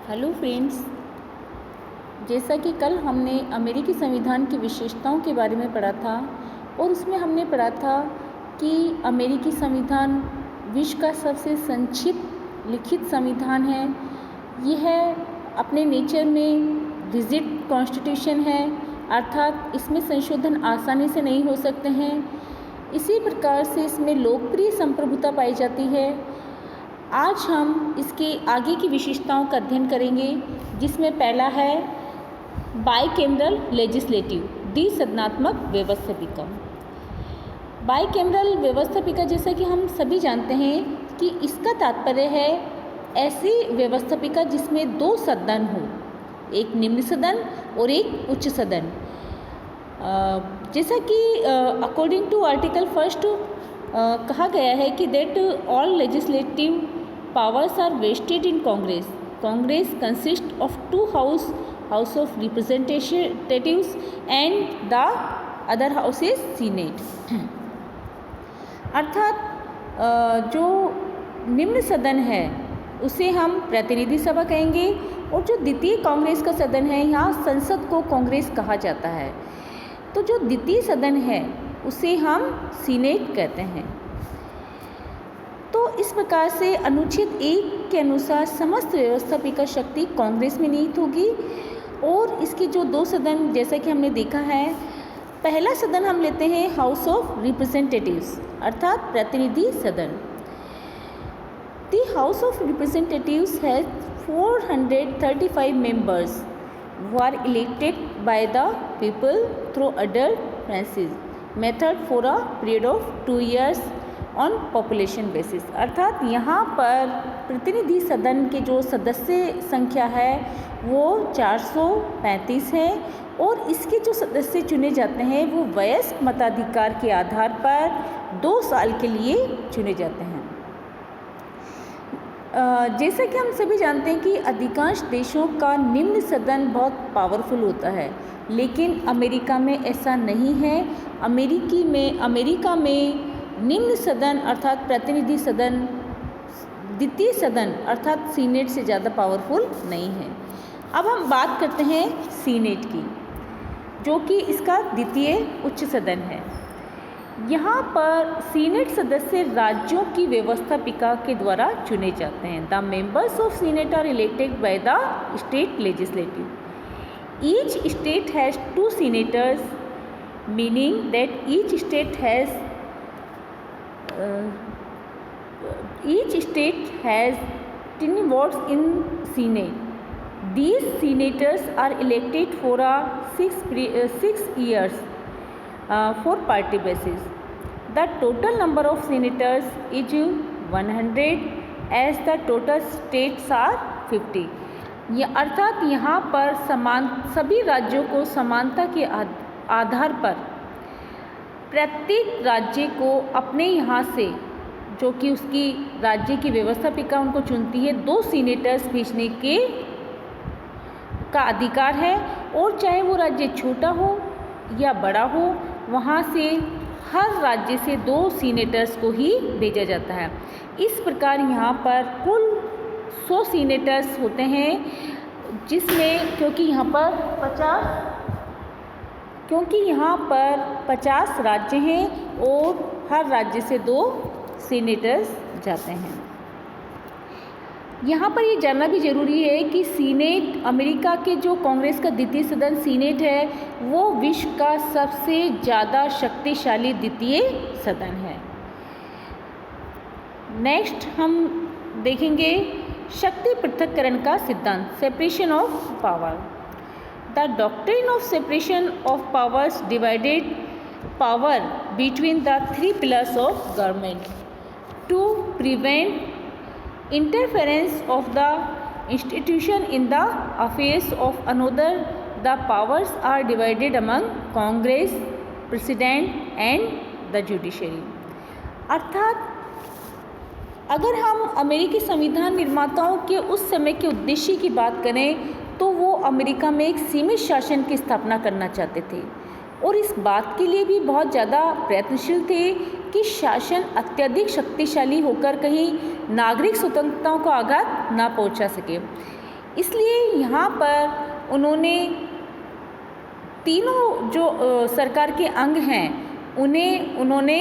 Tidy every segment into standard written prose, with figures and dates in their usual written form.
Hello friends, जैसा कि कल हमने अमेरिकी संविधान की विशेषताओं के बारे में पढ़ा था और उसमें हमने पढ़ा था कि अमेरिकी संविधान विश्व का सबसे संक्षिप्त लिखित संविधान है। यह अपने नेचर में रिजिड कॉन्स्टिट्यूशन है, अर्थात इसमें संशोधन आसानी से नहीं हो सकते हैं। इसी प्रकार से इसमें लोकप्रिय संप्रभुता पाई जाती है। आज हम इसके आगे की विशेषताओं का अध्ययन करेंगे, जिसमें पहला है बाइकैमरल लेजिस्लेटिव, द्विसदनात्मक व्यवस्थापिका। बाइकैमरल व्यवस्थापिका, जैसा कि हम सभी जानते हैं कि इसका तात्पर्य है ऐसी व्यवस्थापिका जिसमें दो सदन हो, एक निम्न सदन और एक उच्च सदन। जैसा कि अकॉर्डिंग टू आर्टिकल 1 कहा गया है कि that all legislative powers are vested in Congress. Congress consists of two House of Representatives and the other house is Senate. अर्थात जो निम्न सदन है उसे हम प्रतिनिधि सभा कहेंगे और जो द्वितीय कांग्रेस का सदन है, यहाँ संसद को कांग्रेस कहा जाता है। तो जो द्वितीय सदन है उसे हम सीनेट कहते हैं। तो इस प्रकार से अनुच्छेद 1 के अनुसार समस्त व्यवस्थापिका शक्ति कांग्रेस में निहित होगी और इसके जो दो सदन, जैसा कि हमने देखा है, पहला सदन हम लेते हैं हाउस ऑफ रिप्रेजेंटेटिव्स, अर्थात प्रतिनिधि सदन। The house of representatives has 435 members who are elected by the people through adult census method for a period of 2 years on population basis. अर्थात यहाँ पर प्रतिनिधि सदन के जो सदस्य संख्या है वो 435 है और इसके जो सदस्य चुने जाते हैं वो वयस्क मताधिकार के आधार पर 2 साल के लिए चुने जाते हैं। जैसा कि हम सभी जानते हैं कि अधिकांश देशों का निम्न सदन बहुत पावरफुल होता है, लेकिन अमेरिका में ऐसा नहीं है। अमेरिका में निम्न सदन अर्थात प्रतिनिधि सदन द्वितीय सदन अर्थात सीनेट से ज़्यादा पावरफुल नहीं है। अब हम बात करते हैं सीनेट की, जो कि इसका द्वितीय उच्च सदन है। यहाँ पर सीनेट सदस्य राज्यों की व्यवस्थापिका के द्वारा चुने जाते हैं। The members of Senate are elected by the state legislative. Each state has 2 senators, meaning that each state has each state has 10 votes in Senate. These senators are elected for a 6 years for party basis. The total number of senators is 100 as the total states are 50. अर्थात यहाँ पर सभी राज्यों को समानता के आधार पर प्रत्येक राज्य को अपने यहाँ से, जो कि उसकी राज्य की व्यवस्थापिका उनको चुनती है, 2 सीनेटर्स भेजने का अधिकार है। और चाहे वो राज्य छोटा हो या बड़ा हो, वहाँ से हर राज्य से 2 सीनेटर्स को ही भेजा जाता है। इस प्रकार यहाँ पर कुल 100 सीनेटर्स होते हैं, जिसमें क्योंकि यहाँ पर 50 राज्य हैं और हर राज्य से 2 सीनेटर्स जाते हैं। यहाँ पर ये जानना भी ज़रूरी है कि सीनेट, अमेरिका के जो कांग्रेस का द्वितीय सदन सीनेट है, वो विश्व का सबसे ज़्यादा शक्तिशाली द्वितीय सदन है। नेक्स्ट हम देखेंगे शक्ति पृथक्करण का सिद्धांत, separation of power. The doctrine of separation of powers divided power between the 3 pillars of government to prevent interference of the institution in the affairs of another. The powers are divided among Congress, President and the judiciary. अर्थात अगर हम अमेरिकी संविधान निर्माताओं के उस समय के उद्देश्य की बात करें तो वो अमेरिका में एक सीमित शासन की स्थापना करना चाहते थे और इस बात के लिए भी बहुत ज़्यादा प्रयत्नशील थे कि शासन अत्यधिक शक्तिशाली होकर कहीं नागरिक स्वतंत्रताओं को आघात ना पहुंचा सके। इसलिए यहाँ पर उन्होंने तीनों जो सरकार के अंग हैं उन्होंने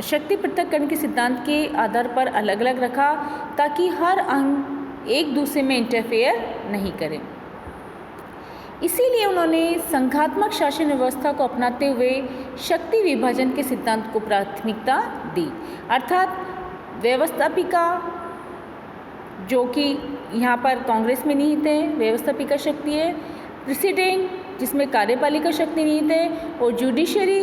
शक्ति पृथक्करण के सिद्धांत के आधार पर अलग अलग रखा, ताकि हर अंग एक दूसरे में इंटरफेयर नहीं करें। इसीलिए उन्होंने संघात्मक शासन व्यवस्था को अपनाते हुए शक्ति विभाजन के सिद्धांत को प्राथमिकता दी, अर्थात व्यवस्थापिका जो कि यहाँ पर कांग्रेस में निहित है, व्यवस्थापिका शक्ति है, प्रेसिडेंट जिसमें कार्यपालिका शक्ति निहित है, और जुडिशरी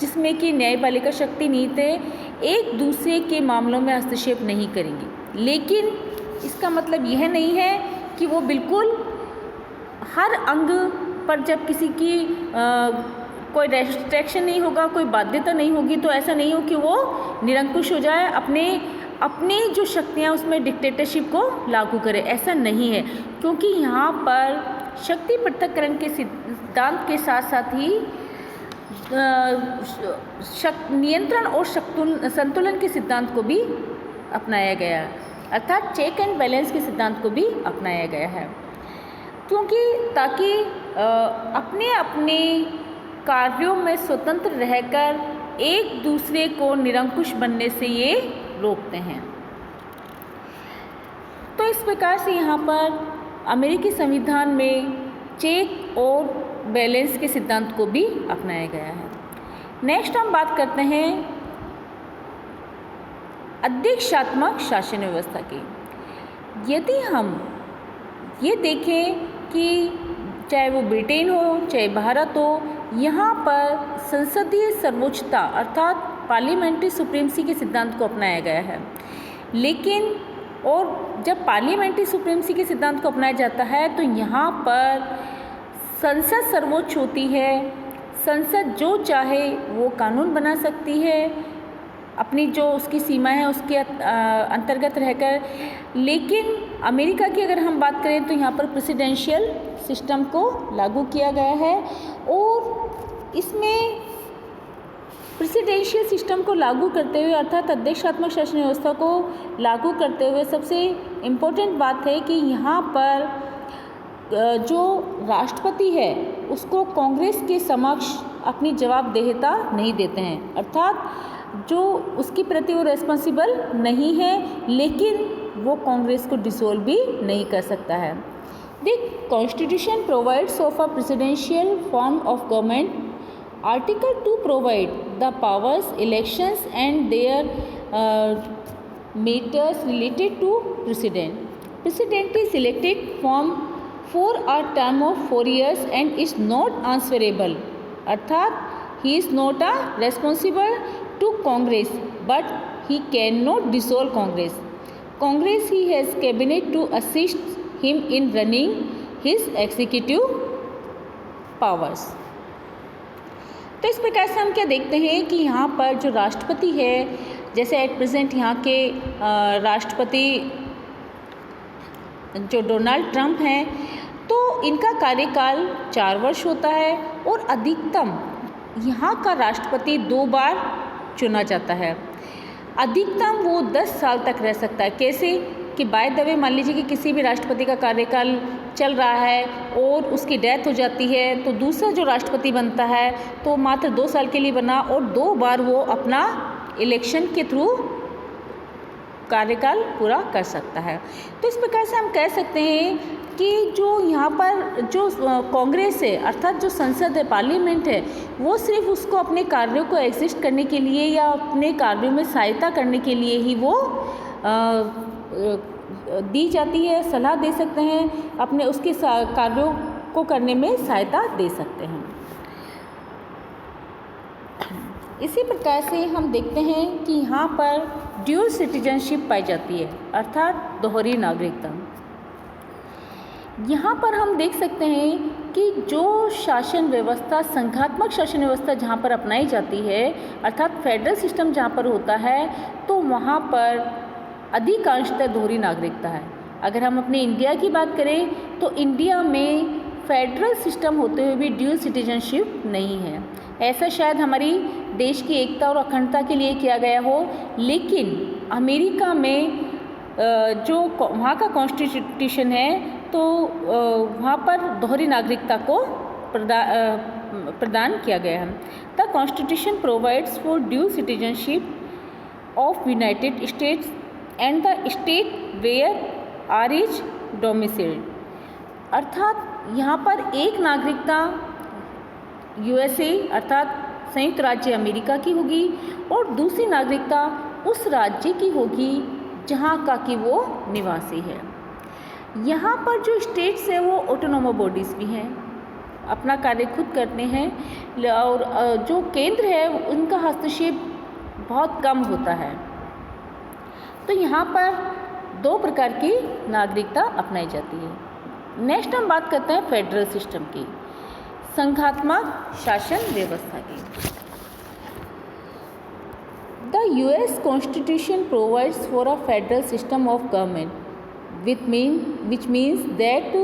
जिसमें कि न्यायपालिका शक्ति निहित है, एक दूसरे के मामलों में हस्तक्षेप नहीं करेंगी। लेकिन इसका मतलब यह नहीं है कि वो बिल्कुल हर अंग पर जब किसी की कोई रेस्ट्रिक्शन नहीं होगा, कोई बाध्यता नहीं होगी, तो ऐसा नहीं हो कि वो निरंकुश हो जाए, अपनी जो शक्तियाँ उसमें डिक्टेटरशिप को लागू करे, ऐसा नहीं है। क्योंकि यहाँ पर शक्ति पृथक्करण के सिद्धांत के साथ साथ ही नियंत्रण और संतुलन के सिद्धांत को भी अपनाया गया है, अर्थात चेक एंड बैलेंस के सिद्धांत को भी अपनाया गया है। क्योंकि ताकि अपने अपने कार्यों में स्वतंत्र रहकर एक दूसरे को निरंकुश बनने से ये रोकते हैं। तो इस प्रकार से यहाँ पर अमेरिकी संविधान में चेक और बैलेंस के सिद्धांत को भी अपनाया गया है। नेक्स्ट हम बात करते हैं अध्यक्षात्मक शासन व्यवस्था की। यदि हम ये देखें कि चाहे वो ब्रिटेन हो चाहे भारत हो, यहाँ पर संसदीय सर्वोच्चता अर्थात पार्लियामेंट्री सुप्रीमसी के सिद्धांत को अपनाया गया है। लेकिन और जब पार्लियामेंट्री सुप्रीमसी के सिद्धांत को अपनाया जाता है तो यहाँ पर संसद सर्वोच्च होती है। संसद जो चाहे वो कानून बना सकती है, अपनी जो उसकी सीमा है उसके अंतर्गत रहकर। लेकिन अमेरिका की अगर हम बात करें तो यहाँ पर प्रेसिडेंशियल सिस्टम को लागू किया गया है, और इसमें प्रेसिडेंशियल सिस्टम को लागू करते हुए अर्थात अध्यक्षात्मक शासन व्यवस्था को लागू करते हुए सबसे इम्पोर्टेंट बात है कि यहाँ पर जो राष्ट्रपति है उसको कांग्रेस के समक्ष अपनी जवाबदेहिता नहीं देते हैं, अर्थात जो उसके प्रति वो रेस्पॉन्सिबल नहीं है, लेकिन वो कांग्रेस को डिसोल्व भी नहीं कर सकता है। The constitution provides of a presidential form of government. Article 2 provide the powers, elections and their matters related to President. President is elected for a term of 4 years and is not answerable. अर्थात he is not responsible to Congress, but he cannot dissolve Congress. Congress he has cabinet to assist him in running his executive powers. तो इस प्रकार से हम क्या देखते हैं कि यहाँ पर जो राष्ट्रपति है, जैसे एट प्रेजेंट यहाँ के राष्ट्रपति जो डोनाल्ड ट्रंप हैं, तो इनका कार्यकाल 4 वर्ष होता है और अधिकतम यहाँ का राष्ट्रपति 2 बार चुना जाता है। अधिकतम वो 10 साल तक रह सकता है। कैसे कि बाय द वे मान लीजिए कि किसी भी राष्ट्रपति का कार्यकाल चल रहा है और उसकी डेथ हो जाती है, तो दूसरा जो राष्ट्रपति बनता है तो मात्र 2 साल के लिए बना और 2 बार वो अपना इलेक्शन के थ्रू कार्यकाल पूरा कर सकता है। तो इस प्रकार से हम कह सकते हैं कि जो यहाँ पर जो कांग्रेस है अर्थात जो संसद है, पार्लियामेंट है, वो सिर्फ उसको अपने कार्यों को एग्जिस्ट करने के लिए या अपने कार्यों में सहायता करने के लिए ही वो दी जाती है, सलाह दे सकते हैं, अपने उसके कार्यों को करने में सहायता दे सकते हैं। इसी प्रकार से हम देखते हैं कि यहाँ पर ड्यूल सिटीजनशिप पाई जाती है अर्थात दोहरी नागरिकता। यहाँ पर हम देख सकते हैं कि जो शासन व्यवस्था संघात्मक शासन व्यवस्था जहाँ पर अपनाई जाती है अर्थात फेडरल सिस्टम जहाँ पर होता है, तो वहाँ पर अधिकांशतः दोहरी नागरिकता है। अगर हम अपने इंडिया की बात करें तो इंडिया में फेडरल सिस्टम होते हुए भी ड्यूल सिटीजनशिप नहीं है। ऐसा शायद हमारी देश की एकता और अखंडता के लिए किया गया हो, लेकिन अमेरिका में जो वहाँ का कॉन्स्टिट्यूशन है तो वहाँ पर दोहरी नागरिकता को प्रदान किया गया है। The constitution provides for due citizenship of United States and the state where are is domiciled. अर्थात यहाँ पर एक नागरिकता यूएसए अर्थात संयुक्त राज्य अमेरिका की होगी और दूसरी नागरिकता उस राज्य की होगी जहाँ का कि वो निवासी है। यहाँ पर जो स्टेट्स हैं वो ऑटोनोमस बॉडीज़ भी हैं, अपना कार्य खुद करते हैं और जो केंद्र है उनका हस्तक्षेप बहुत कम होता है। तो यहाँ पर 2 प्रकार की नागरिकता अपनाई जाती है। नेक्स्ट हम बात करते हैं फेडरल सिस्टम की, संघात्मक शासन व्यवस्था की। The US Constitution provides for a federal system of government, which means that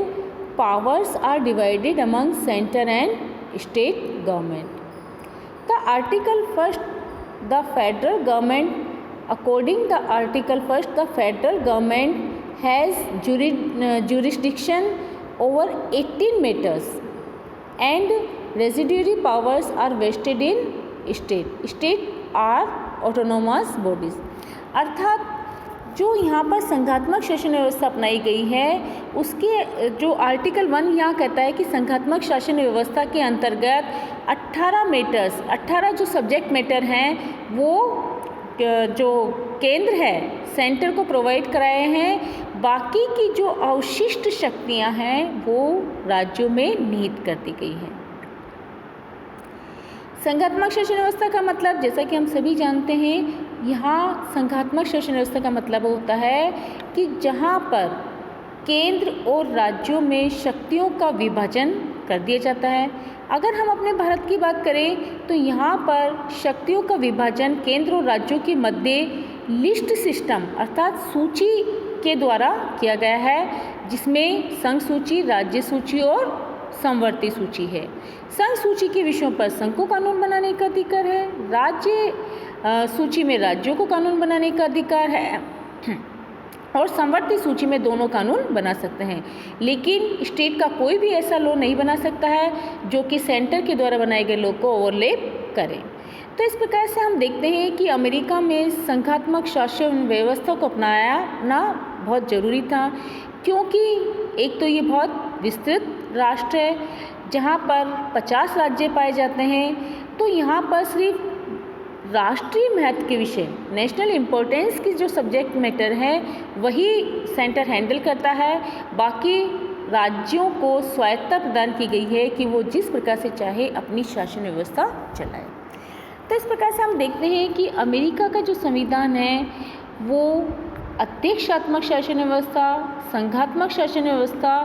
powers are divided among center and state government. The Article 1, the federal government, according the Article 1, the federal government has jurisdiction over 18 matters, and residuary powers are vested in state. State are autonomous bodies. अर्थात जो यहाँ पर संघात्मक शासन व्यवस्था अपनाई गई है उसके जो आर्टिकल 1 यहाँ कहता है कि संघात्मक शासन व्यवस्था के अंतर्गत 18 मैटर्स, 18 जो सब्जेक्ट मैटर हैं वो जो केंद्र है सेंटर को प्रोवाइड कराए हैं। बाकी की जो अवशिष्ट शक्तियाँ हैं वो राज्यों में निहित कर दी गई हैं। संघात्मक शासन व्यवस्था का मतलब जैसा कि हम सभी जानते हैं, यहाँ संघात्मक शासन व्यवस्था का मतलब होता है कि जहाँ पर केंद्र और राज्यों में शक्तियों का विभाजन कर दिया जाता है। अगर हम अपने भारत की बात करें तो यहाँ पर शक्तियों का विभाजन केंद्र और राज्यों के मध्य लिस्ट सिस्टम अर्थात सूची के द्वारा किया गया है, जिसमें संघ सूची, राज्य सूची और समवर्ती सूची है। संघ सूची के विषयों पर संघ को कानून बनाने का अधिकार है, राज्य सूची में राज्यों को कानून बनाने का अधिकार है और समवर्ती सूची में दोनों कानून बना सकते हैं। लेकिन स्टेट का कोई भी ऐसा लॉ नहीं बना सकता है जो कि सेंटर के द्वारा बनाए गए लॉ को ओवरलैप करे। तो इस प्रकार से हम देखते हैं कि अमेरिका में संघात्मक शासन व्यवस्था को अपनाना बहुत ज़रूरी था, क्योंकि एक तो ये बहुत विस्तृत राष्ट्र है जहाँ पर 50 राज्य पाए जाते हैं। तो यहाँ पर सिर्फ राष्ट्रीय महत्व के विषय, नेशनल इम्पोर्टेंस की जो सब्जेक्ट मैटर है वही सेंटर हैंडल करता है। बाकी राज्यों को स्वायत्तता प्रदान की गई है कि वो जिस प्रकार से चाहे अपनी शासन व्यवस्था चलाए। तो इस प्रकार से हम देखते हैं कि अमेरिका का जो संविधान है वो अध्यक्षात्मक शासन व्यवस्था, संघात्मक शासन व्यवस्था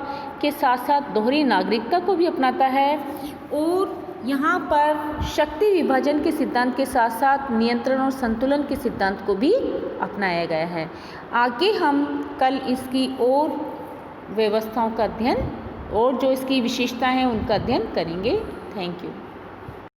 के साथ साथ दोहरी नागरिकता को भी अपनाता है और यहाँ पर शक्ति विभाजन के सिद्धांत के साथ साथ नियंत्रण और संतुलन के सिद्धांत को भी अपनाया गया है। आगे हम कल इसकी और व्यवस्थाओं का अध्ययन और जो इसकी विशेषताएं हैं उनका अध्ययन करेंगे। Thank you.